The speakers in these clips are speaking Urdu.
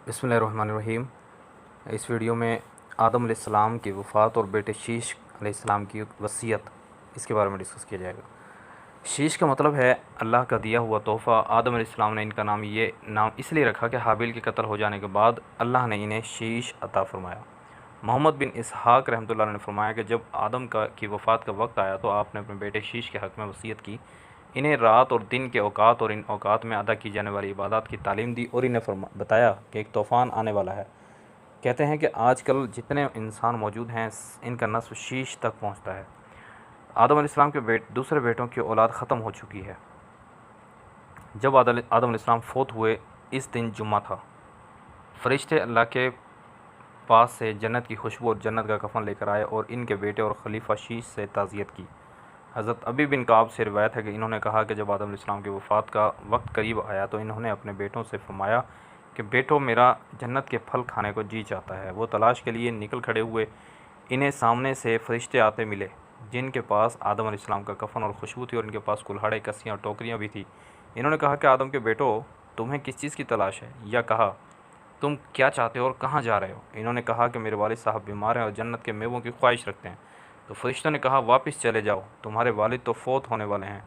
بسم اللہ الرحمن الرحیم۔ اس ویڈیو میں آدم علیہ السلام کی وفات اور بیٹے شیش علیہ السلام کی وصیت اس کے بارے میں ڈسکس کیا جائے گا۔ شیش کا مطلب ہے اللہ کا دیا ہوا تحفہ۔ آدم علیہ السلام نے ان کا نام اس لیے رکھا کہ حابیل کے قتل ہو جانے کے بعد اللہ نے انہیں شیش عطا فرمایا۔ محمد بن اسحاق رحمۃ اللہ نے فرمایا کہ جب آدم کی وفات کا وقت آیا تو آپ نے اپنے بیٹے شیش کے حق میں وصیت کی، انہیں رات اور دن کے اوقات اور ان اوقات میں ادا کی جانے والی عبادات کی تعلیم دی اور انہیں بتایا کہ ایک طوفان آنے والا ہے۔ کہتے ہیں کہ آج کل جتنے انسان موجود ہیں ان کا نسل شیش تک پہنچتا ہے۔ آدم علیہ السلام کے دوسرے بیٹوں کی اولاد ختم ہو چکی ہے۔ جب آدم علیہ السلام فوت ہوئے اس دن جمعہ تھا، فرشتے اللہ کے پاس سے جنت کی خوشبو اور جنت کا کفن لے کر آئے اور ان کے بیٹے اور خلیفہ شیش سے تعزیت کی۔ حضرت ابی بن کعب سے روایت ہے کہ انہوں نے کہا کہ جب آدم علیہ السلام کی وفات کا وقت قریب آیا تو انہوں نے اپنے بیٹوں سے فرمایا کہ بیٹو، میرا جنت کے پھل کھانے کو جی چاہتا ہے۔ وہ تلاش کے لیے نکل کھڑے ہوئے۔ انہیں سامنے سے فرشتے آتے ملے جن کے پاس آدم علیہ السلام کا کفن اور خوشبو تھی اور ان کے پاس کلہاڑے، کسیاں اور ٹوکریاں بھی تھیں۔ انہوں نے کہا کہ آدم کے بیٹو، تمہیں کس چیز کی تلاش ہے؟ یا کہا تم کیا چاہتے ہو اور کہاں جا رہے ہو؟ انہوں نے کہا کہ میرے والد صاحب بیمار ہیں اور جنت کے میووں کی خواہش رکھتے ہیں۔ تو فرشتوں نے کہا واپس چلے جاؤ، تمہارے والد تو فوت ہونے والے ہیں۔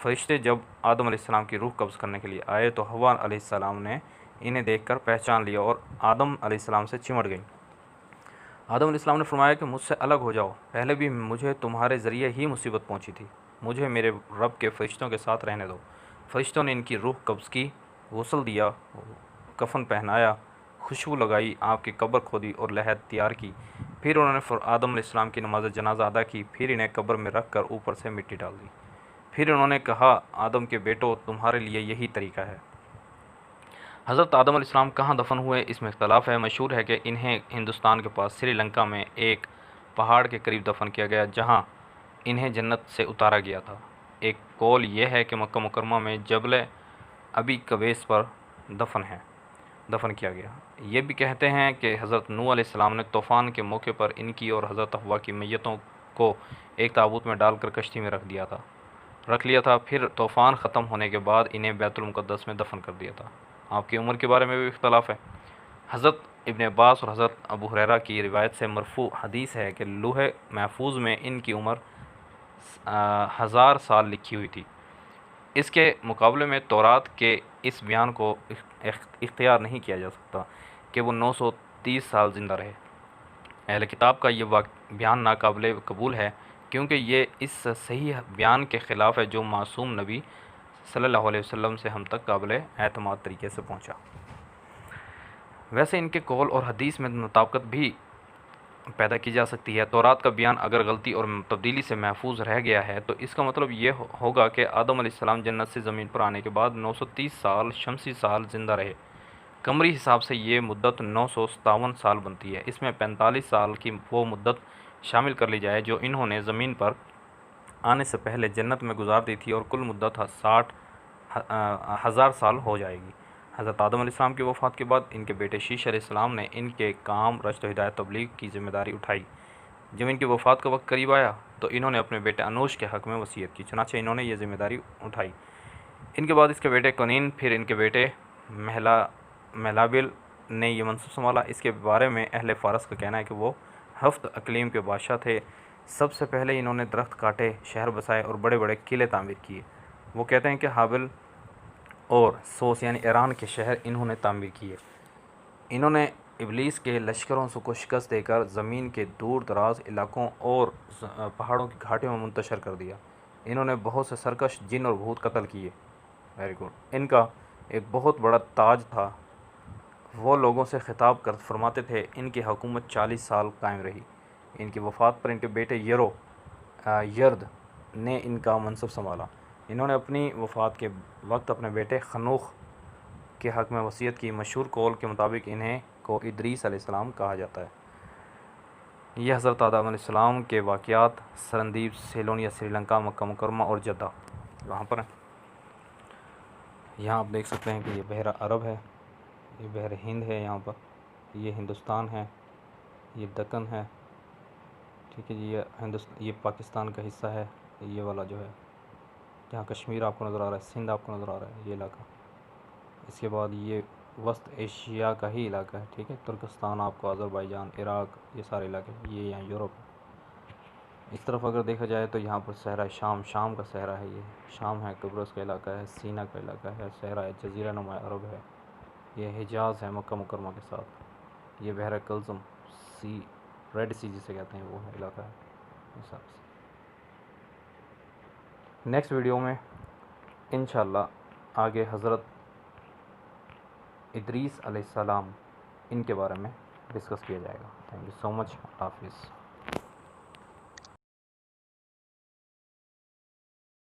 فرشتے جب آدم علیہ السلام کی روح قبض کرنے کے لیے آئے تو حوا علیہ السلام نے انہیں دیکھ کر پہچان لیا اور آدم علیہ السلام سے چمٹ گئیں۔ آدم علیہ السلام نے فرمایا کہ مجھ سے الگ ہو جاؤ، پہلے بھی مجھے تمہارے ذریعے ہی مصیبت پہنچی تھی، مجھے میرے رب کے فرشتوں کے ساتھ رہنے دو۔ فرشتوں نے ان کی روح قبض کی، غسل دیا، کفن پہنایا، خوشبو لگائی، آپ کی قبر کھودی اور لحد تیار کی۔ پھر انہوں نے آدم علیہ السلام کی نماز جنازہ ادا کی، پھر انہیں قبر میں رکھ کر اوپر سے مٹی ڈال دی۔ پھر انہوں نے کہا آدم کے بیٹو، تمہارے لیے یہی طریقہ ہے۔ حضرت آدم علیہ السلام کہاں دفن ہوئے اس میں اختلاف ہے۔ مشہور ہے کہ انہیں ہندوستان کے پاس سری لنکا میں ایک پہاڑ کے قریب دفن کیا گیا جہاں انہیں جنت سے اتارا گیا تھا۔ ایک قول یہ ہے کہ مکہ مکرمہ میں جبل ابی قبیس پر دفن کیا گیا۔ یہ بھی کہتے ہیں کہ حضرت نوح علیہ السلام نے طوفان کے موقع پر ان کی اور حضرت حوا کی میتوں کو ایک تابوت میں ڈال کر کشتی میں رکھ لیا تھا، پھر طوفان ختم ہونے کے بعد انہیں بیت المقدس میں دفن کر دیا تھا۔ آپ کی عمر کے بارے میں بھی اختلاف ہے۔ حضرت ابن عباس اور حضرت ابو ہریرہ کی روایت سے مرفوع حدیث ہے کہ لوح محفوظ میں ان کی عمر 1000 سال لکھی ہوئی تھی۔ اس کے مقابلے میں تورات کے اس بیان کو اختیار نہیں کیا جا سکتا کہ وہ 930 سال زندہ رہے۔ اہل کتاب کا یہ بیان ناقابل قبول ہے کیونکہ یہ اس صحیح بیان کے خلاف ہے جو معصوم نبی صلی اللہ علیہ وسلم سے ہم تک قابل اعتماد طریقے سے پہنچا۔ ویسے ان کے قول اور حدیث میں مطابقت بھی پیدا کی جا سکتی ہے۔ تورات کا بیان اگر غلطی اور تبدیلی سے محفوظ رہ گیا ہے تو اس کا مطلب یہ ہوگا کہ آدم علیہ السلام جنت سے زمین پر آنے کے بعد 930 سال شمسی سال زندہ رہے۔ قمری حساب سے یہ مدت 957 سال بنتی ہے۔ اس میں 45 سال کی وہ مدت شامل کر لی جائے جو انہوں نے زمین پر آنے سے پہلے جنت میں گزار دی تھی اور کل مدت 60,000 سال ہو جائے گی۔ حضرت آدم علیہ السلام کی وفات کے بعد ان کے بیٹے شیش علیہ السلام نے ان کے کام رشد و ہدایت تبلیغ کی ذمہ داری اٹھائی۔ جب ان کی وفات کا وقت قریب آیا تو انہوں نے اپنے بیٹے انوش کے حق میں وصیت کی، چنانچہ انہوں نے یہ ذمہ داری اٹھائی۔ ان کے بعد اس کے بیٹے کنین، پھر ان کے بیٹے مہلابل نے یہ منصب سنبھالا۔ اس کے بارے میں اہل فارس کا کہنا ہے کہ وہ ہفت اقلیم کے بادشاہ تھے۔ سب سے پہلے انہوں نے درخت کاٹے، شہر بسائے اور بڑے بڑے قلعے تعمیر کیے۔ وہ کہتے ہیں کہ حابل اور سوس یعنی ایران کے شہر انہوں نے تعمیر کیے۔ انہوں نے ابلیس کے لشکروں کو شکست دے کر زمین کے دور دراز علاقوں اور پہاڑوں کی گھاٹیوں میں منتشر کر دیا۔ انہوں نے بہت سے سرکش جن اور بھوت قتل کیے۔ Very good. ان کا ایک بہت بڑا تاج تھا۔ وہ لوگوں سے خطاب کر فرماتے تھے۔ ان کی حکومت 40 سال قائم رہی۔ ان کی وفات پر ان کے بیٹے یرد نے ان کا منصب سنبھالا۔ انہوں نے اپنی وفات کے وقت اپنے بیٹے خنوخ کے حق میں وصیت کی۔ مشہور قول کے مطابق انہیں کو ادریس علیہ السلام کہا جاتا ہے۔ یہ حضرت آدم علیہ السلام کے واقعات سرندیپ، سیلونیا، سری لنکا، مکہ مکرمہ اور جدہ وہاں پر ہیں۔ یہاں آپ دیکھ سکتے ہیں کہ یہ بحیرہ عرب ہے، یہ بحر ہند ہے، یہاں پر یہ ہندوستان ہے، یہ دکن ہے، ٹھیک ہے جی، یہ پاکستان کا حصہ ہے، یہ والا جو ہے جہاں کشمیر آپ کو نظر آ رہا ہے، سندھ آپ کو نظر آ رہا ہے، یہ علاقہ۔ اس کے بعد یہ وسط ایشیا کا ہی علاقہ ہے، ٹھیک ہے، ترکستان آپ کو، آذربائیجان، عراق، یہ سارے علاقے، یہ یہاں یورپ ہے۔ اس طرف اگر دیکھا جائے تو یہاں پر صحرا شام کا صحرا ہے، یہ شام ہے، قبرص کا علاقہ ہے، سینا کا علاقہ ہے، صحرا ہے، جزیرہ نما عرب ہے، یہ حجاز ہے مکہ مکرمہ کے ساتھ، یہ بحر کلزم سی، ریڈ سی جسے کہتے ہیں، وہ ہے علاقہ ہے حساب سے۔ نیکسٹ ویڈیو میں انشاءاللہ آگے حضرت ادریس علیہ السلام ان کے بارے میں ڈسکس کیا جائے گا۔ تھینک یو سو مچ، اللہ حافظ۔